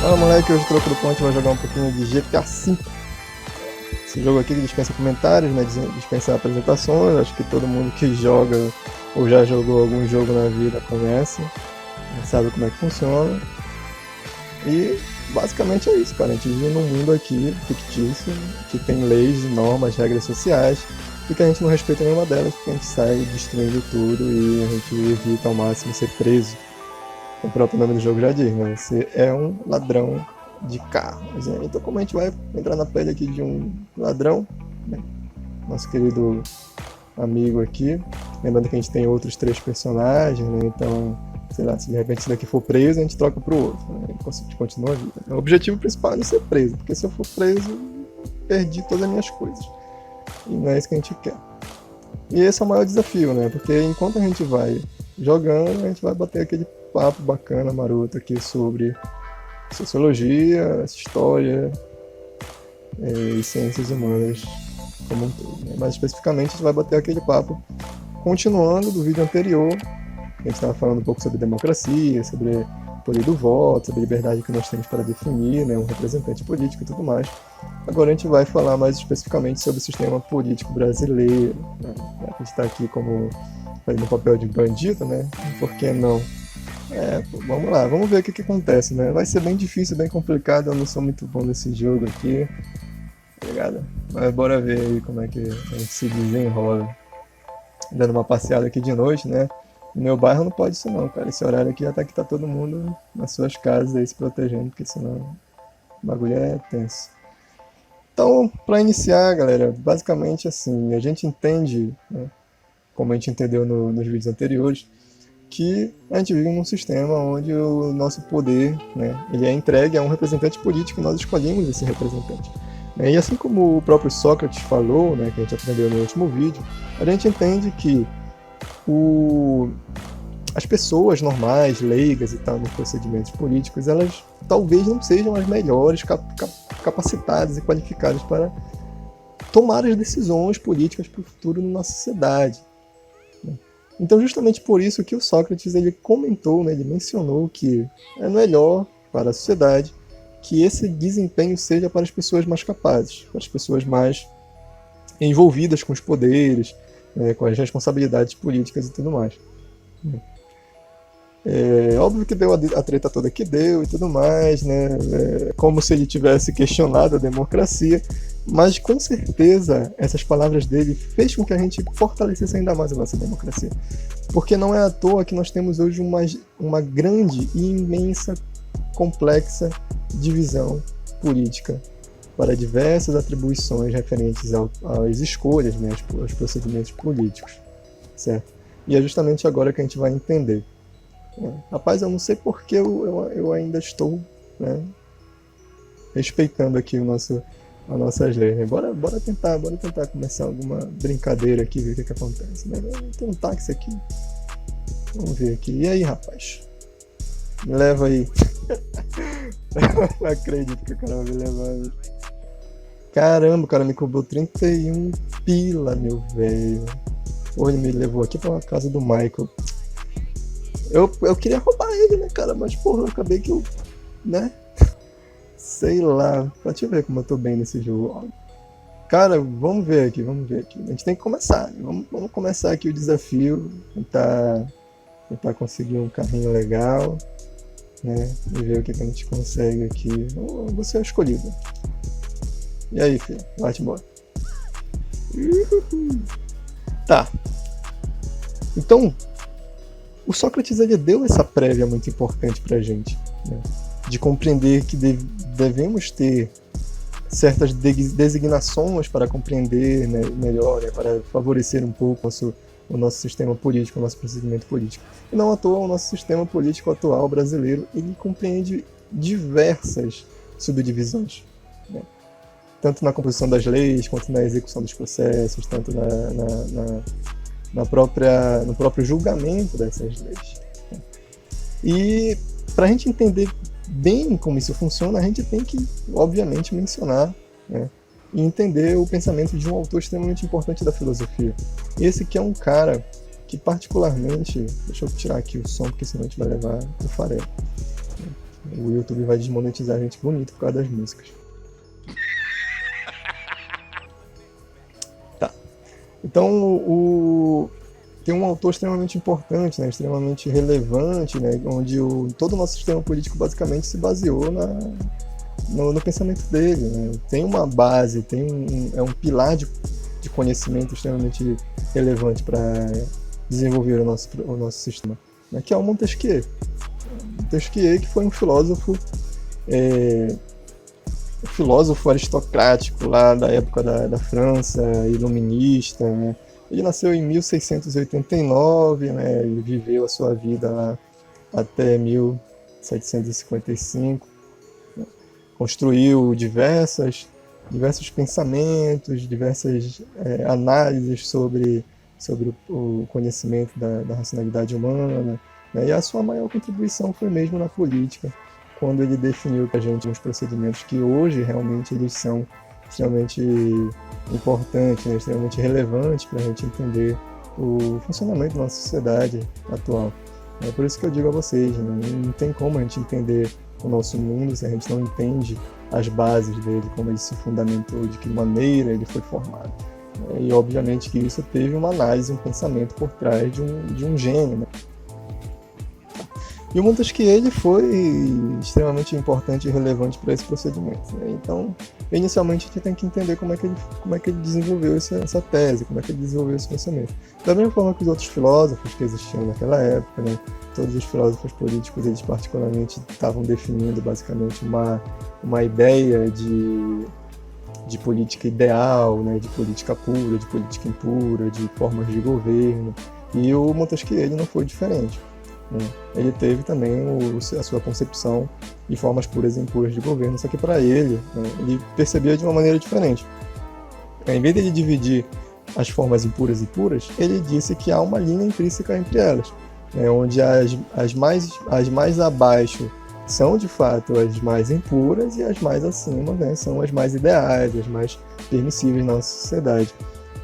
Fala moleque, hoje troco do ponte, vai jogar um pouquinho de GTA V. Esse jogo aqui que dispensa comentários, né? Dispensa apresentações. Acho que todo mundo que joga ou já jogou algum jogo na vida conhece, sabe como é que funciona. E basicamente é isso, cara. A gente vive num mundo aqui fictício, que tem leis, normas, regras sociais, e que a gente não respeita nenhuma delas, porque a gente sai destruindo tudo e a gente evita ao máximo ser preso. O próprio nome do jogo já diz, né? Você é um ladrão de carros. Né? Então, como a gente vai entrar na pele aqui de um ladrão, né? Nosso querido amigo aqui, lembrando que a gente tem outros 3 personagens, né? Então, sei lá, se de repente esse daqui for preso, a gente troca pro outro, né? A gente continua a vida. O objetivo principal é não ser preso, porque se eu for preso, perdi todas as minhas coisas. E não é isso que a gente quer. E esse é o maior desafio, né? Porque enquanto a gente vai jogando, a gente vai bater aquele papo bacana, maroto aqui sobre sociologia, história e ciências humanas como um todo. Né? Mais especificamente, a gente vai bater aquele papo continuando do vídeo anterior. A gente estava falando um pouco sobre democracia, sobre o poder do voto, sobre a liberdade que nós temos para definir, né, um representante político e tudo mais. Agora a gente vai falar mais especificamente sobre o sistema político brasileiro. Né? A gente está aqui como fazendo o papel de bandido, né? Por que não? Vamos lá, vamos ver o que acontece, né? Vai ser bem difícil, bem complicado, eu não sou muito bom nesse jogo aqui, tá ligado? Mas bora ver aí como é que a gente se desenrola. Dando uma passeada aqui de noite, né? No meu bairro não pode isso não, cara. Esse horário aqui já tá que tá todo mundo nas suas casas aí se protegendo, porque senão o bagulho é tenso. Então, pra iniciar, galera, basicamente assim, a gente entende, né, como a gente entendeu nos vídeos anteriores, que a gente vive num sistema onde o nosso poder, né, ele é entregue a um representante político e nós escolhemos esse representante. E assim como o próprio Sócrates falou, né, que a gente aprendeu no último vídeo, a gente entende que as pessoas normais, leigas e tal, nos procedimentos políticos, elas talvez não sejam as melhores capacitadas e qualificadas para tomar as decisões políticas para o futuro da nossa sociedade. Então, justamente por isso que o Sócrates ele comentou, né, ele mencionou que é melhor para a sociedade que esse desempenho seja para as pessoas mais capazes, para as pessoas mais envolvidas com os poderes, com as responsabilidades políticas e tudo mais. É óbvio que deu a treta toda que deu e tudo mais, né? Como se ele tivesse questionado a democracia, mas com certeza essas palavras dele fez com que a gente fortalecesse ainda mais a nossa democracia. Porque não é à toa que nós temos hoje uma grande e imensa, complexa divisão política para diversas atribuições referentes às escolhas, né, aos procedimentos políticos, certo? E é justamente agora que a gente vai entender. Rapaz, eu não sei porque eu ainda estou, né, respeitando aqui as nossas leis. Né? Bora tentar começar alguma brincadeira aqui, ver o que acontece. Né? Tem um táxi aqui. Vamos ver aqui. E aí, rapaz? Me leva aí. Não acredito que o cara vai me levar. Caramba, o cara me cobrou 31 pila, meu velho. Pô, ele me levou aqui pra casa do Michael. Eu queria roubar ele, né, cara? Mas, porra, eu acabei que eu... né? Sei lá. Deixa eu ver como eu tô bem nesse jogo. Cara, vamos ver aqui. A gente tem que começar. Vamos começar aqui o desafio. Tentar conseguir um carrinho legal. Né? E ver o que a gente consegue aqui. Você é o escolhido. E aí, filho? Vai-te embora. Tá. Então, o Sócrates ele deu essa prévia muito importante pra gente, né? De compreender que devemos ter certas designações para compreender, né, melhor, né, para favorecer um pouco o nosso sistema político, o nosso procedimento político. E não à toa, o nosso sistema político atual brasileiro, ele compreende diversas subdivisões, né? Tanto na composição das leis, quanto na execução dos processos, tanto no próprio julgamento dessas leis. E para a gente entender bem como isso funciona, a gente tem que, obviamente, mencionar, né, e entender o pensamento de um autor extremamente importante da filosofia. Esse que é um cara que particularmente... Deixa eu tirar aqui o som, porque senão a gente vai levar o farelo. O YouTube vai desmonetizar a gente bonito por causa das músicas. Tá. Então, tem um autor extremamente importante, né, extremamente relevante, né, onde todo o nosso sistema político basicamente se baseou no pensamento dele. Né. Tem uma base, é um pilar de conhecimento extremamente relevante para desenvolver o nosso sistema, né, que é o Montesquieu. Montesquieu, que foi um filósofo aristocrático lá da época da França, iluminista, né? Ele nasceu em 1689, né? Ele viveu a sua vida lá até 1755, né? Construiu diversos pensamentos, diversas análises sobre o conhecimento da racionalidade humana, né? E a sua maior contribuição foi mesmo na política, quando ele definiu para a gente uns procedimentos que hoje realmente eles são extremamente importantes, né? Extremamente relevantes para a gente entender o funcionamento da nossa sociedade atual. É por isso que eu digo a vocês, né? Não tem como a gente entender o nosso mundo se a gente não entende as bases dele, como ele se fundamentou, de que maneira ele foi formado. E obviamente que isso teve uma análise, um pensamento por trás de um gênio, né? E o Montesquieu ele foi extremamente importante e relevante para esse procedimento, né? Então, inicialmente a gente tem que entender como é que ele desenvolveu essa tese, como é que ele desenvolveu esse pensamento. Da mesma forma que os outros filósofos que existiam naquela época, né? Todos os filósofos políticos, eles particularmente estavam definindo basicamente uma ideia de política ideal, né? De política pura, de política impura, de formas de governo. E o Montesquieu ele não foi diferente. Ele teve também a sua concepção de formas puras e impuras de governo, só que para ele, né, ele percebia de uma maneira diferente. Em vez de ele dividir as formas impuras e puras, ele disse que há uma linha intrínseca entre elas, né, onde as mais abaixo são de fato as mais impuras e as mais acima, né, são as mais ideais, as mais permissíveis na nossa sociedade.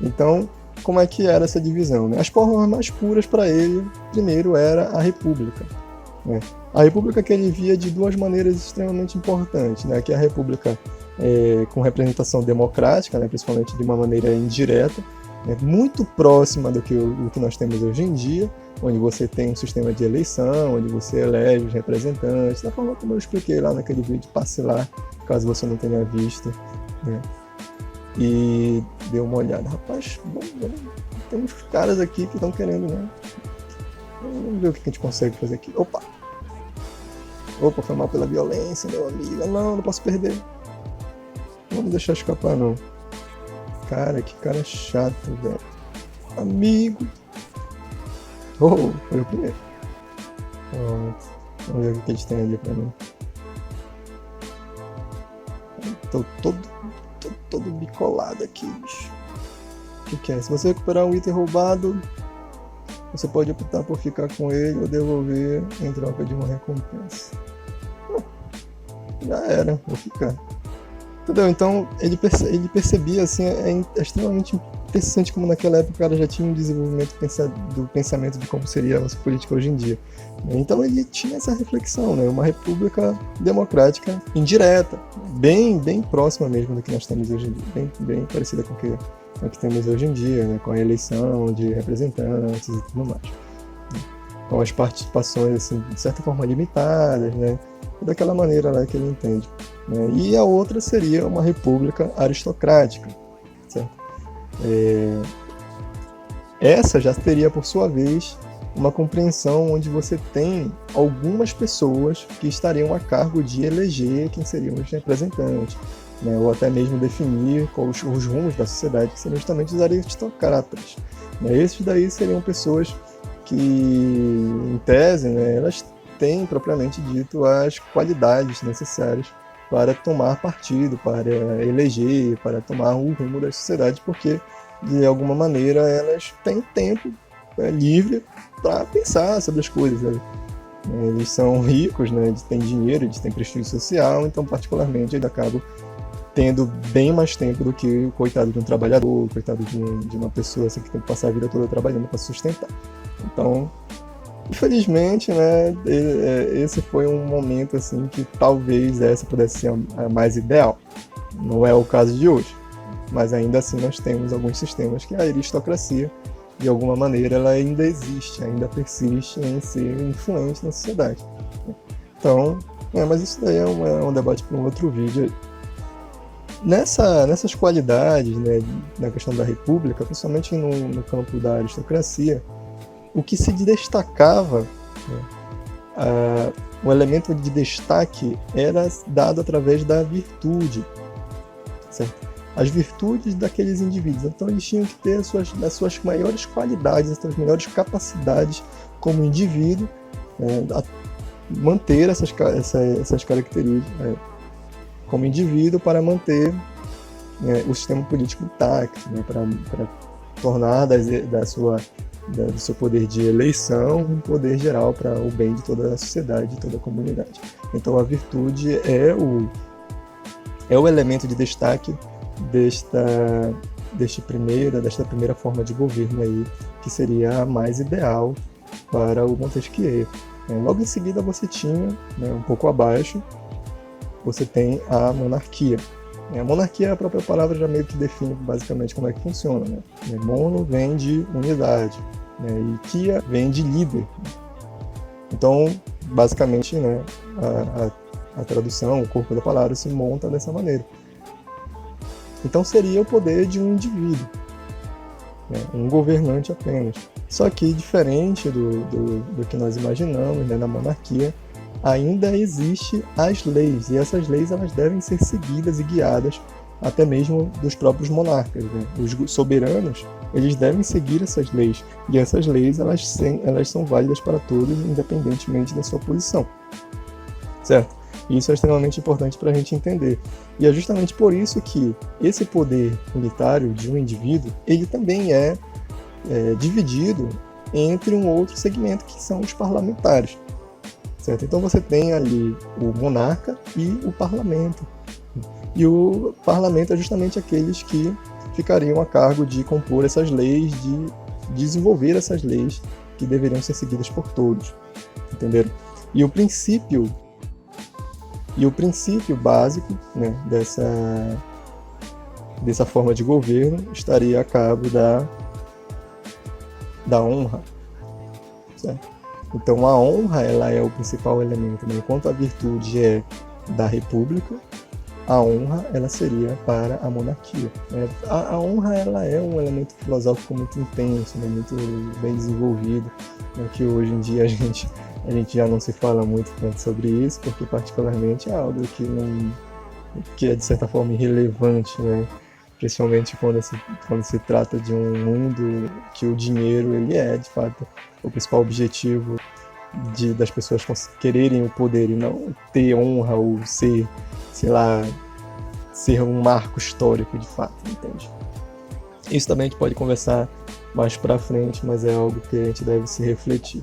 Então, como é que era essa divisão, né? As formas mais puras para ele, primeiro, era a república, né? A república que ele via de duas maneiras extremamente importantes, né? Que é a república com representação democrática, né? Principalmente de uma maneira indireta, né? Muito próxima do que nós temos hoje em dia, onde você tem um sistema de eleição, onde você elege os representantes, da forma como eu expliquei lá naquele vídeo, passe lá, caso você não tenha visto, né? E deu uma olhada, rapaz, bom, tem uns caras aqui que estão querendo, né? Vamos ver o que a gente consegue fazer aqui. Opa, foi mal pela violência, meu amigo. Não posso perder. Não vamos deixar escapar, não. Cara, que cara chato, velho. Amigo. Foi o primeiro. Vamos ver o que eles têm ali pra mim. Tô todo bicolado aqui, bicho. O que é? Se você recuperar um item roubado, você pode optar por ficar com ele ou devolver em troca de uma recompensa. Já era, vou ficar. Entendeu? Então ele percebia assim, é extremamente interessante como naquela época o cara já tinha um desenvolvimento do pensamento de como seria a nossa política hoje em dia. Então ele tinha essa reflexão, né? Uma república democrática indireta, bem próxima mesmo do que nós temos hoje em dia, bem parecida com o que temos hoje em dia, né? Com a eleição de representantes e tudo mais, né? Com as participações assim, de certa forma limitadas, né? Daquela maneira lá que ele entende, né? E a outra seria uma república aristocrática, certo? Essa já teria, por sua vez, uma compreensão onde você tem algumas pessoas que estariam a cargo de eleger quem seriam os representantes, né? Ou até mesmo definir os rumos da sociedade, que seriam justamente os aristocratas, né? Esses daí seriam pessoas que, em tese, né, elas têm propriamente dito as qualidades necessárias para tomar partido, para eleger, para tomar o rumo da sociedade, porque de alguma maneira elas têm tempo livre para pensar sobre as coisas, né? Eles são ricos, né? Eles têm dinheiro, eles têm prestígio social, então particularmente eles acabam tendo bem mais tempo do que o coitado de um trabalhador, o coitado de uma pessoa assim, que tem que passar a vida toda trabalhando para sustentar. Então Infelizmente, né, esse foi um momento assim que talvez essa pudesse ser a mais ideal. Não é o caso de hoje, mas ainda assim nós temos alguns sistemas que a aristocracia, de alguma maneira, ela ainda existe, ainda persiste em ser influente na sociedade. Então, mas isso daí é um debate para um outro vídeo. Nessas qualidades, né, na questão da república, principalmente no campo da aristocracia, o que se destacava, né, o elemento de destaque era dado através da virtude, certo? As virtudes daqueles indivíduos. Então eles tinham que ter as suas maiores qualidades, as suas melhores capacidades como indivíduo, manter essas características como indivíduo para manter o sistema político intacto, né, para tornar do seu poder de eleição um poder geral para o bem de toda a sociedade, de toda a comunidade. Então a virtude é o elemento de destaque desta primeira forma de governo aí, que seria a mais ideal para o Montesquieu. Logo em seguida você tinha, um pouco abaixo, você tem a monarquia. A monarquia, a própria palavra já meio que define basicamente como é que funciona. Né? Mono vem de unidade, e quia vem de líder. Então, basicamente, a tradução, o corpo da palavra se monta dessa maneira. Então seria o poder de um indivíduo, um governante apenas. Só que, diferente do que nós imaginamos, na monarquia, ainda existem as leis, e essas leis elas devem ser seguidas e guiadas até mesmo dos próprios monarcas. Né? Os soberanos eles devem seguir essas leis, e essas leis elas são válidas para todos, independentemente da sua posição. Certo? Isso é extremamente importante para a gente entender. E é justamente por isso que esse poder unitário de um indivíduo, ele também é dividido entre um outro segmento, que são os parlamentares. Certo? Então você tem ali o monarca e o parlamento. E o parlamento é justamente aqueles que ficariam a cargo de compor essas leis, de desenvolver essas leis que deveriam ser seguidas por todos. Entenderam? E o princípio básico, né, dessa forma de governo estaria a cabo da honra. Certo? Então a honra ela é o principal elemento, né? Enquanto a virtude é da república, a honra ela seria para a monarquia. A honra ela é um elemento filosófico muito intenso, né? Muito bem desenvolvido, né? Que hoje em dia a gente já não se fala muito tanto sobre isso, porque particularmente é algo que é de certa forma irrelevante, né? Principalmente quando se trata de um mundo que o dinheiro ele é de fato o principal objetivo das pessoas quererem o poder e não ter honra ou ser, sei lá, ser um marco histórico de fato, entende? Isso também a gente pode conversar mais pra frente, mas é algo que a gente deve se refletir.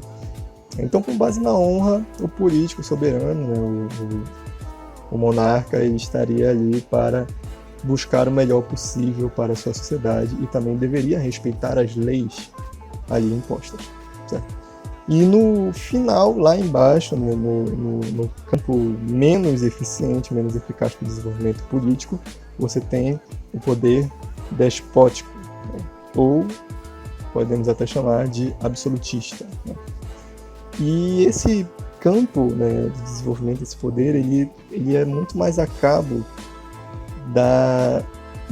Então, com base na honra, o político, o soberano, né, o monarca, ele estaria ali para buscar o melhor possível para a sua sociedade e também deveria respeitar as leis ali impostas. Certo? E no final, lá embaixo, né, no campo menos eficiente, menos eficaz para o desenvolvimento político, você tem o poder despótico, né, ou podemos até chamar de absolutista. Né? E esse campo, né, de desenvolvimento desse poder, ele é muito mais a cabo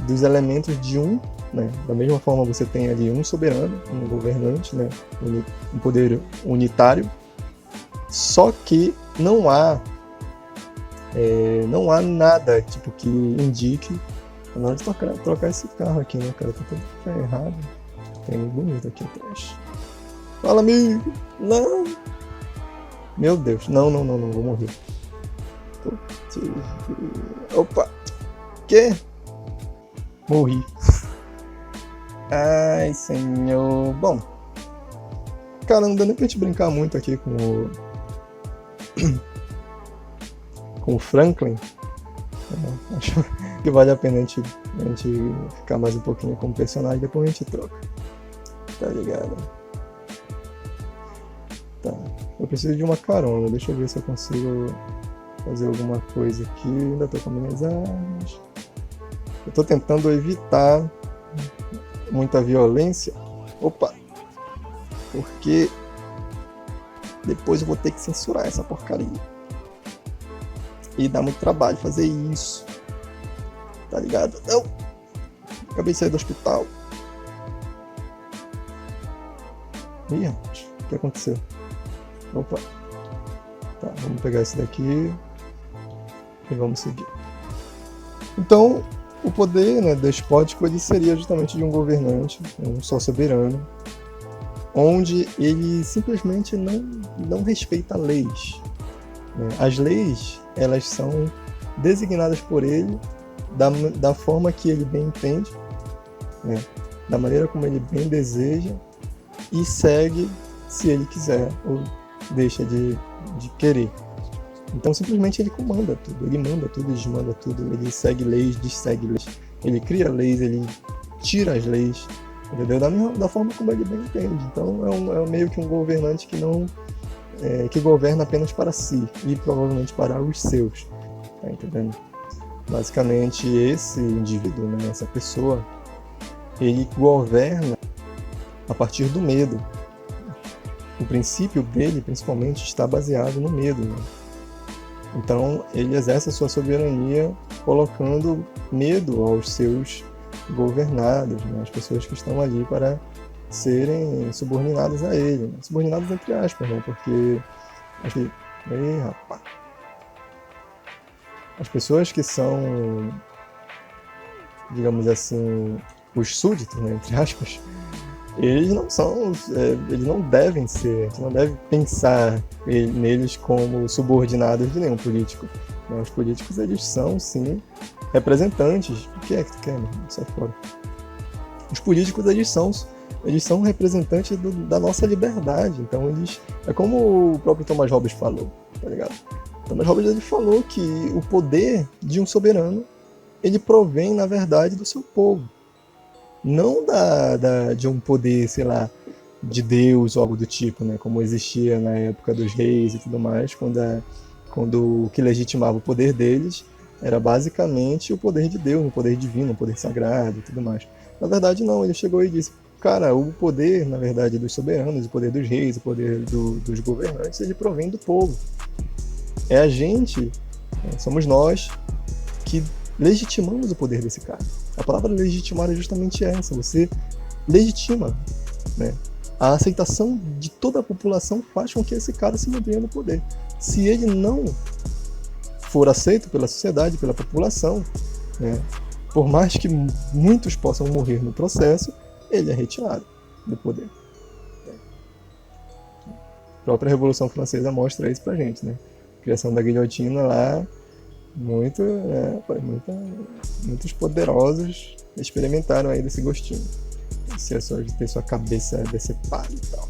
dos elementos de né? Da mesma forma você tem ali um soberano, um governante, né? Um poder unitário, só que não há nada tipo que indique na hora de trocar esse carro aqui, né, cara? Tá tudo ferrado. Tem um bonito aqui atrás. Fala, amigo! Não! Meu Deus, não, vou morrer. Opa! Que? Morri. Ai, senhor. Bom, cara, não dá nem pra gente brincar muito aqui com o Franklin. Acho que vale a pena a gente ficar mais um pouquinho como personagem, depois a gente troca. Tá ligado? Tá. Eu preciso de uma carona, deixa eu ver se eu consigo fazer alguma coisa aqui. Ainda tô com minhas armas. Eu tô tentando evitar muita violência. Opa! Porque depois eu vou ter que censurar essa porcaria. E dá muito trabalho fazer isso. Tá ligado? Não! Acabei de sair do hospital. Ih, rapaz, o que aconteceu? Opa! Tá, vamos pegar esse daqui e vamos seguir. Então, o poder, né, despótico, ele seria justamente de um governante, um só soberano, onde ele simplesmente não respeita leis. As leis, elas são designadas por ele da forma que ele bem entende, né, da maneira como ele bem deseja, e segue se ele quiser ou deixa de querer. Então simplesmente ele comanda tudo, ele manda tudo, ele desmanda tudo, ele segue leis, dessegue leis, ele cria leis, ele tira as leis, entendeu? Da forma como ele bem entende. Então é meio que um governante que governa apenas para si e provavelmente para os seus, tá entendendo? Basicamente esse indivíduo, né, essa pessoa, ele governa a partir do medo. O princípio dele, principalmente, está baseado no medo, né? Então, ele exerce a sua soberania colocando medo aos seus governados, né? As pessoas que estão ali para serem subordinadas a ele. Né? Subordinadas entre aspas, né? Porque... Ei, rapaz! As pessoas que são, digamos assim, os súditos, né? Entre aspas, eles não são, eles não devem ser, a gente não deve pensar neles como subordinados de nenhum político. Né? Os políticos, eles são, sim, representantes. O que é que tu quer, mano? Sai fora. Os políticos, eles são representantes da nossa liberdade. Então, é como o próprio Thomas Hobbes falou, tá ligado? Thomas Hobbes, ele falou que o poder de um soberano, ele provém, na verdade, do seu povo. Não de um poder, sei lá, de Deus ou algo do tipo, né? Como existia na época dos reis e tudo mais, quando o que legitimava o poder deles era basicamente o poder de Deus, o poder divino, o poder sagrado e tudo mais. Na verdade, não. Ele chegou e disse, cara, o poder, na verdade, dos soberanos, o poder dos reis, o poder dos governantes, ele provém do povo. É a gente, somos nós, que legitimamos o poder desse cara. A palavra legitimar é justamente essa, você legitima, né? A aceitação de toda a população faz com que esse cara se mantenha no poder. Se ele não for aceito pela sociedade, pela população, né, por mais que muitos possam morrer no processo, ele é retirado do poder. A própria Revolução Francesa mostra isso pra gente, né? A criação da guilhotina lá, muitos poderosos experimentaram aí desse gostinho. De ter sua cabeça decepada e tal.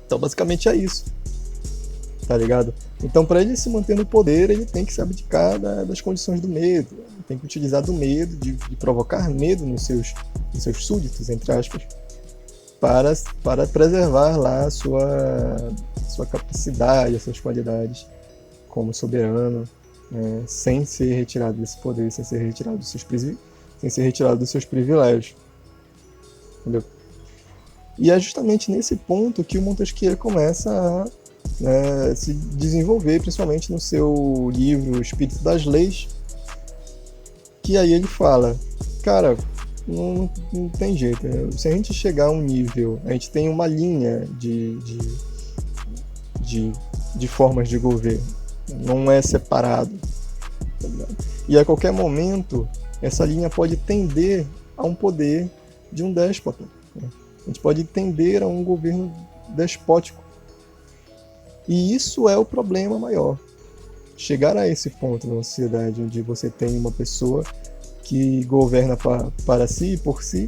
Então basicamente é isso. Tá ligado? Então para ele se manter no poder, ele tem que se abdicar das condições do medo. Ele tem que utilizar do medo, de provocar medo nos seus súditos, entre aspas, para preservar lá a sua capacidade, as suas qualidades como soberano, né, sem ser retirado desse poder, sem ser retirado dos seus privilégios. Entendeu? E é justamente nesse ponto que o Montesquieu começa a se desenvolver, principalmente no seu livro O Espírito das Leis, que aí ele fala, cara, não tem jeito, né? Se a gente chegar a um nível, a gente tem uma linha de formas de governo, não é separado, tá ligado? E a qualquer momento essa linha pode tender a um poder de um déspota, né? A gente pode tender a um governo despótico. E isso é o problema maior. Chegar a esse ponto na sociedade onde você tem uma pessoa que governa para si e por si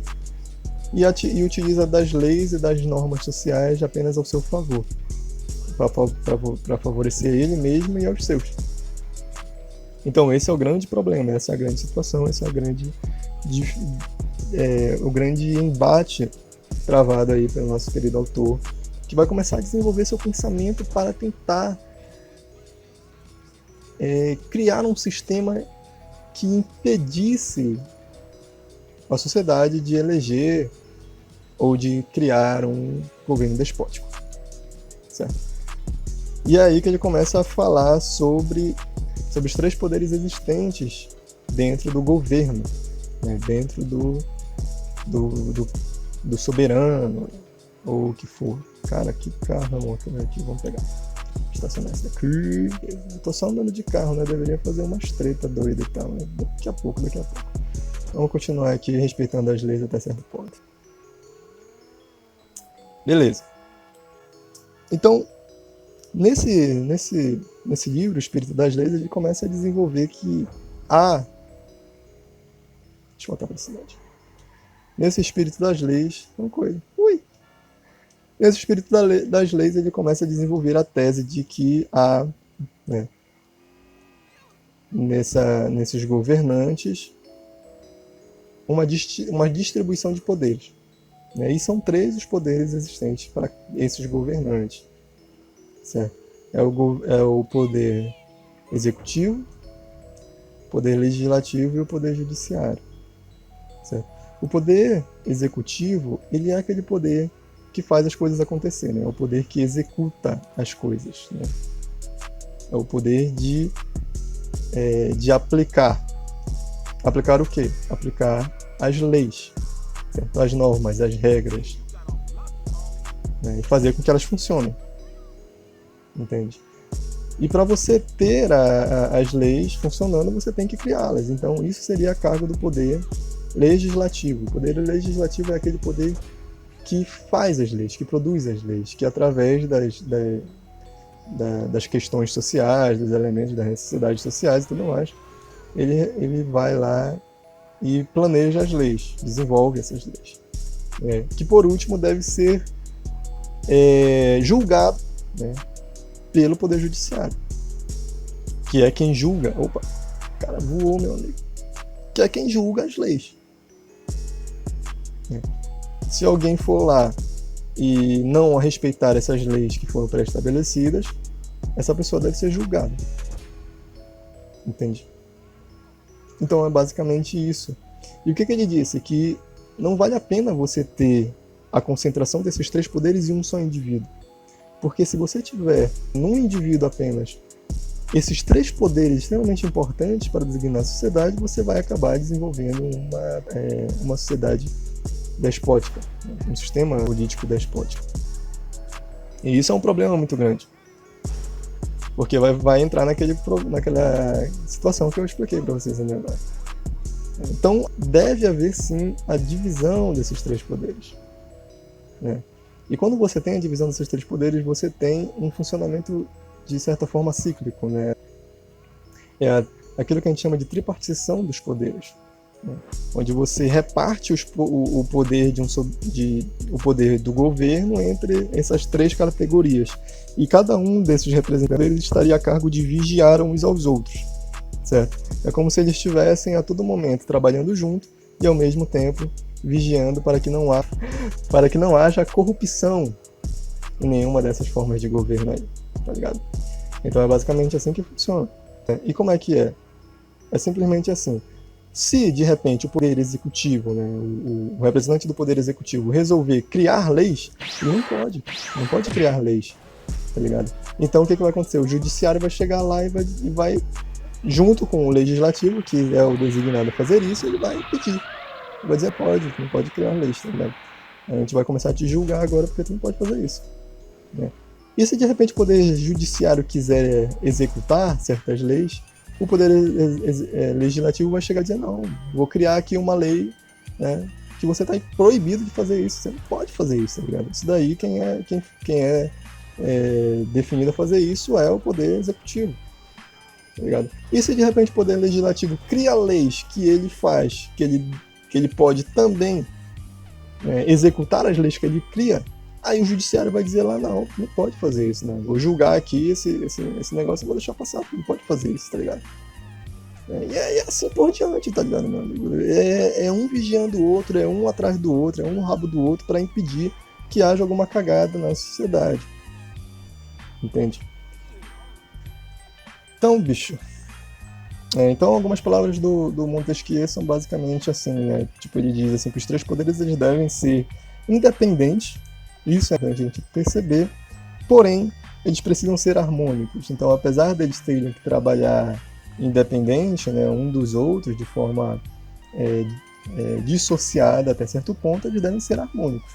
e utiliza das leis e das normas sociais apenas ao seu favor, para favorecer ele mesmo e aos seus. Então esse é o grande problema, essa é a grande situação, esse é o grande embate travado aí pelo nosso querido autor, que vai começar a desenvolver seu pensamento para tentar criar um sistema que impedisse a sociedade de eleger ou de criar um governo despótico, certo? E é aí que ele começa a falar sobre os 3 poderes existentes dentro do governo, né? Dentro do soberano, ou o que for. Cara, que carro aqui, vamos pegar. Estacionar esse daqui. Eu tô só andando de carro, né? Deveria fazer umas treta doida e tal, né? Daqui a pouco. Vamos continuar aqui respeitando as leis até certo ponto. Beleza. Então, nesse livro, O Espírito das Leis, ele começa a desenvolver que deixa eu voltar para a cidade. Nesse Espírito das Leis, uma coisa. Nesse Espírito das Leis, ele começa a desenvolver a tese de que há, né, nesses governantes, uma distribuição de poderes. Né? E são 3 os poderes existentes para esses governantes. Certo? É o poder executivo, o poder legislativo e o poder judiciário. Certo? O poder executivo, ele é aquele poder que faz as coisas acontecerem, é o poder que executa as coisas. Né? É o poder de aplicar. Aplicar o quê? Aplicar as leis, certo? As normas, as regras, né? E fazer com que elas funcionem. Entende? E para você ter as leis funcionando, você tem que criá-las. Então, isso seria a cargo do poder legislativo. O poder legislativo é aquele poder que faz as leis, que produz as leis, que através das questões sociais, dos elementos das necessidades sociais e tudo mais, ele vai lá e planeja as leis, desenvolve essas leis. Que, por último, deve ser julgado, né, pelo Poder Judiciário, que é quem julga... Opa, o cara voou, meu amigo. Que é quem julga as leis. Se alguém for lá e não respeitar essas leis que foram pré-estabelecidas, essa pessoa deve ser julgada. Entende? Então é basicamente isso. E o que ele disse? Que não vale a pena você ter a concentração desses 3 poderes em um só indivíduo. Porque se você tiver num indivíduo apenas esses 3 poderes extremamente importantes para designar a sociedade, você vai acabar desenvolvendo uma sociedade despótica, um sistema político despótico. E isso é um problema muito grande. Porque vai entrar naquela situação que eu expliquei para vocês agora. Então, deve haver sim a divisão desses 3 poderes. Né? E quando você tem a divisão desses 3 poderes, você tem um funcionamento, de certa forma, cíclico. Né? É aquilo que a gente chama de tripartição dos poderes. Né? Onde você reparte o poder o poder do governo entre essas 3 categorias. E cada um desses representantes estaria a cargo de vigiar uns aos outros. Certo? É como se eles estivessem a todo momento trabalhando junto e ao mesmo tempo vigiando para que não haja corrupção em nenhuma dessas formas de governo aí, tá ligado? Então é basicamente assim que funciona. E como é que é? É simplesmente assim. Se de repente o poder executivo, né, o representante do poder executivo resolver criar leis, ele não pode criar leis, tá ligado? Então o que vai acontecer? O judiciário vai chegar lá e vai junto com o legislativo, que é o designado a fazer isso, ele vai impedir. Vai dizer, não pode criar leis, tá ligado? A gente vai começar a te julgar agora porque tu não pode fazer isso. Né? E se de repente o poder judiciário quiser executar certas leis, o poder legislativo vai chegar e dizer, não, vou criar aqui uma lei, né, que você está proibido de fazer isso, você não pode fazer isso, tá ligado? Isso daí, quem é definido a fazer isso é o poder executivo. Tá ligado? E se de repente o poder legislativo cria leis que ele faz, que ele pode também executar as leis que ele cria, aí o judiciário vai dizer lá, não pode fazer isso, né? Vou julgar aqui esse negócio e vou deixar passar, não pode fazer isso, tá ligado? E é assim por diante, tá ligado, meu amigo? É um vigiando o outro, é um atrás do outro, é um rabo do outro para impedir que haja alguma cagada na sociedade. Entende? Então, bicho. Então, algumas palavras do Montesquieu são basicamente assim, né? Tipo, ele diz assim que os três poderes eles devem ser independentes, isso é a gente perceber, porém, eles precisam ser harmônicos. Então, apesar deles terem que trabalhar independente, né, um dos outros, de forma dissociada até certo ponto, eles devem ser harmônicos,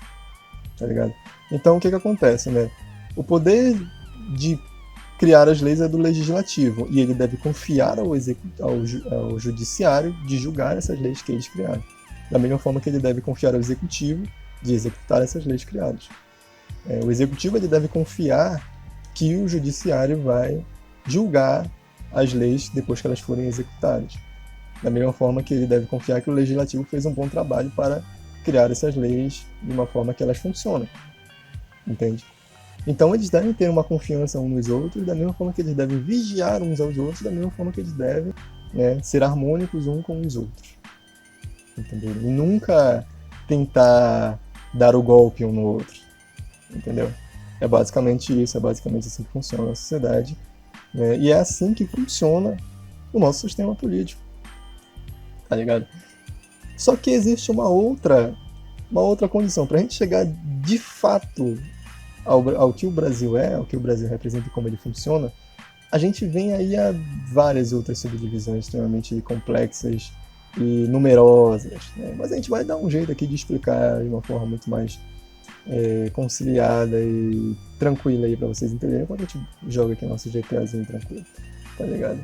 tá ligado? Então, o que acontece, né? O poder de criar as leis é do legislativo e ele deve confiar ao judiciário de julgar essas leis que eles criaram. Da mesma forma que ele deve confiar ao executivo de executar essas leis criadas. O executivo ele deve confiar que o judiciário vai julgar as leis depois que elas forem executadas. Da mesma forma que ele deve confiar que o legislativo fez um bom trabalho para criar essas leis de uma forma que elas funcionem. Entende? Então eles devem ter uma confiança uns nos outros, da mesma forma que eles devem vigiar uns aos outros, da mesma forma que eles devem, né, ser harmônicos uns com os outros. Entendeu? E nunca tentar dar o golpe um no outro. Entendeu? É basicamente isso, é basicamente assim que funciona a sociedade. Né? E é assim que funciona o nosso sistema político. Tá ligado? Só que existe uma outra condição. Para a gente chegar de fato ao que o Brasil é, ao que o Brasil representa e como ele funciona, a gente vem aí a várias outras subdivisões extremamente complexas e numerosas, né? Mas a gente vai dar um jeito aqui de explicar de uma forma muito mais conciliada e tranquila aí para vocês entenderem, enquanto a gente joga aqui nosso GTAzinho tranquilo, tá ligado?